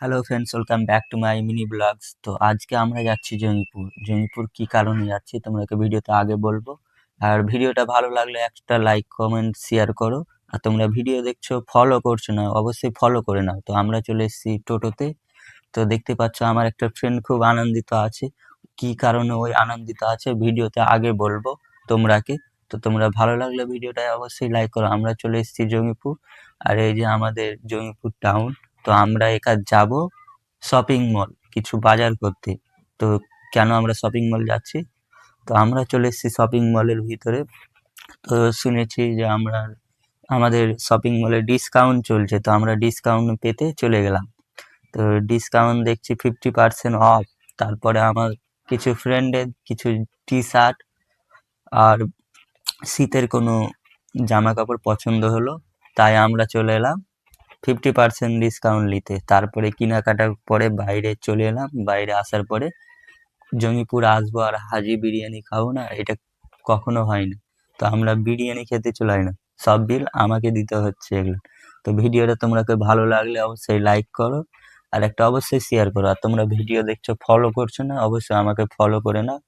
Hello friends, welcome back to my mini blogs. তো আজকে আমরা যাচ্ছি জঙ্গিপুর। জঙ্গিপুর কি কারণে যাচ্ছি তোমাকে ভিডিওতে আগে বলবো। আর ভিডিওটা ভালো লাগলে একটা লাইক কমেন্ট শেয়ার করো। আর তোমরা ভিডিও দেখছো ফলো করছো না, অবশ্যই ফলো করে নাও। তো আমরা চলে এসেছি টোটোতে। তো দেখতে পাচ্ছ আমার একটা ফ্রেন্ড খুব আনন্দিত আছে। কি কারণে ওই আনন্দিত আছে ভিডিওতে আগে বলবো তোমরাকে। তো তোমরা ভালো লাগলে ভিডিওটা অবশ্যই লাইক করো। আমরা চলে এসেছি জঙ্গিপুর। আর এই যে আমাদের জঙ্গিপুর টাউন। তো আমরা এখানে যাব শপিং মল কিছু বাজার করতে। তো কেন আমরা শপিং মল যাচ্ছি? তো আমরা চলে এসেছি শপিং মলের ভিতরে। তো শুনেছি যে আমাদের শপিং মলে ডিসকাউন্ট চলছে, তো আমরা ডিসকাউন্ট পেতে চলে গেলাম। তো ডিসকাউন্ট দেখছি 50% অফ। তারপরে আমার কিছু ফ্রেন্ডের কিছু টি শার্ট আর শীতের কোনো জামা কাপড় পছন্দ হলো, তাই আমরা চলে এলাম 50% ডিসকাউন্ট নিতে। তারপরে কেনাকাটার পরে বাইরে চলে এলাম। বাইরে আসার পরে জঙ্গিপুর আসবো আর হাজি বিরিয়ানি খাবো না, এটা কখনো হয় না। তো আমরা বিরিয়ানি খেতে চলাই না, সব বিল আমাকে দিতে হচ্ছে এগুলো। তো ভিডিওটা তোমাকে ভালো লাগলে অবশ্যই লাইক করো, আর একটা অবশ্যই শেয়ার করো। আর তোমরা ভিডিও দেখছো ফলো করছো না, অবশ্যই আমাকে ফলো করে নাও।